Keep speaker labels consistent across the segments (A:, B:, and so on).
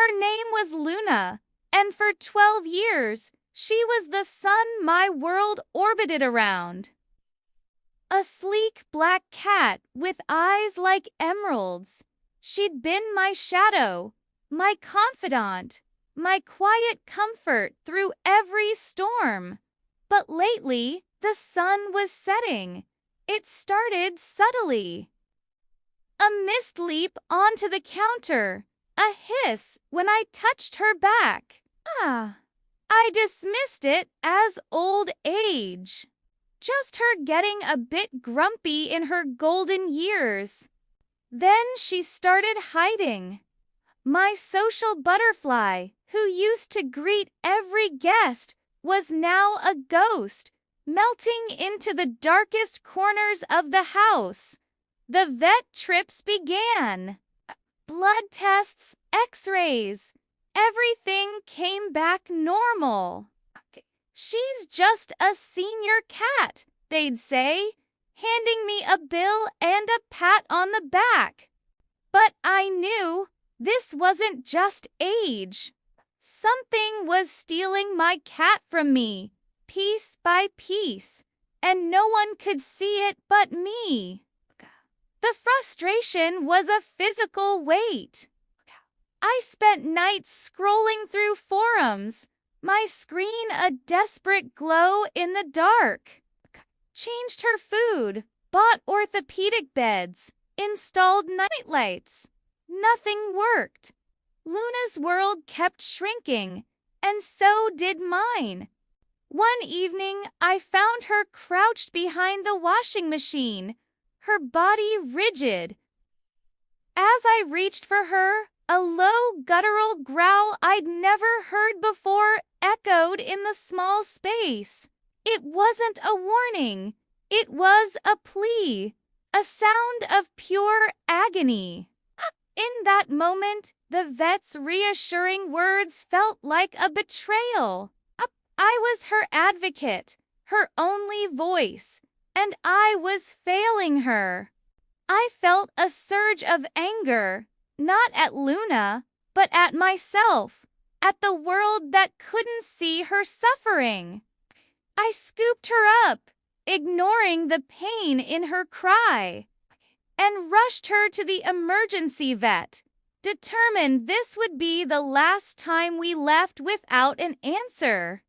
A: Her name was Luna, and for 12 years, she was the sun my world orbited around. A sleek black cat with eyes like emeralds. She'd been my shadow, my confidant, my quiet comfort through every storm. But lately, the sun was setting. It started subtly. A mist leap onto the counter, a hiss when I touched her back. I dismissed it as old age. Just her getting a bit grumpy in her golden years. Then she started hiding. My social butterfly, who used to greet every guest, was now a ghost, melting into the darkest corners of the house. The vet trips began. Blood tests, x-rays, everything came back normal. She's just a senior cat, they'd say, handing me a bill and a pat on the back. But I knew this wasn't just age. Something was stealing my cat from me, piece by piece, and no one could see it but me. The frustration was a physical weight. I spent nights scrolling through forums, my screen a desperate glow in the dark. Changed her food, bought orthopedic beds, installed nightlights. Nothing worked. Luna's world kept shrinking, and so did mine. One evening, I found her crouched behind the washing machine, her body rigid. As I reached for her, a low guttural growl I'd never heard before echoed in the small space. It wasn't a warning. It was a plea, a sound of pure agony. In that moment, the vet's reassuring words felt like a betrayal. I was her advocate, her only voice, and I was failing her. I felt a surge of anger, not at Luna, but at myself, at the world that couldn't see her suffering. I scooped her up, ignoring the pain in her cry, and rushed her to the emergency vet, determined this would be the last time we left without an answer.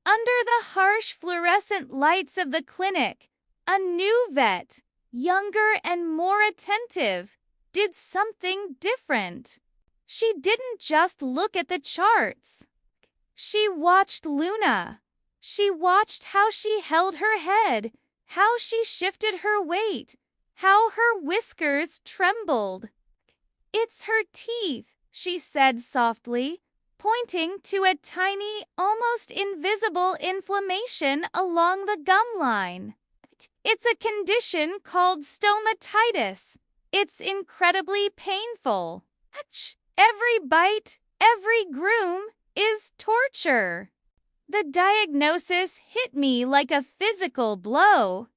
A: Under the harsh fluorescent lights of the clinic, a new vet, younger and more attentive, did something different. She didn't just look at the charts. She watched Luna. She watched how she held her head, how she shifted her weight, how her whiskers trembled. "It's her teeth," she said softly, pointing to a tiny, almost invisible inflammation along the gum line. "It's a condition called stomatitis. It's incredibly painful. Every bite, every groom is torture." The diagnosis hit me like a physical blow.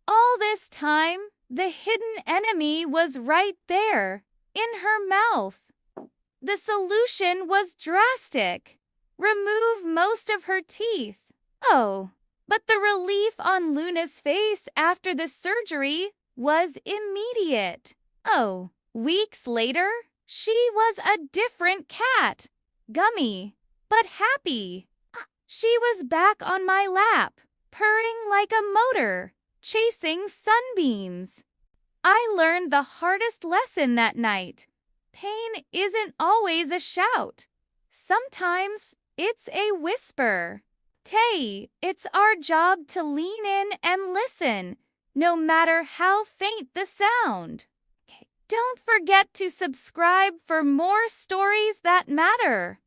A: All this time, the hidden enemy was right there, in her mouth. The solution was drastic. Remove most of her teeth. Oh, but the relief on Luna's face after the surgery was immediate. Oh, weeks later, she was a different cat. Gummy, but happy. She was back on my lap, purring like a motor, chasing sunbeams. I learned the hardest lesson that night. Pain isn't always a shout. Sometimes it's a whisper. It's our job to lean in and listen, no matter how faint the sound. Don't forget to subscribe for more stories that matter.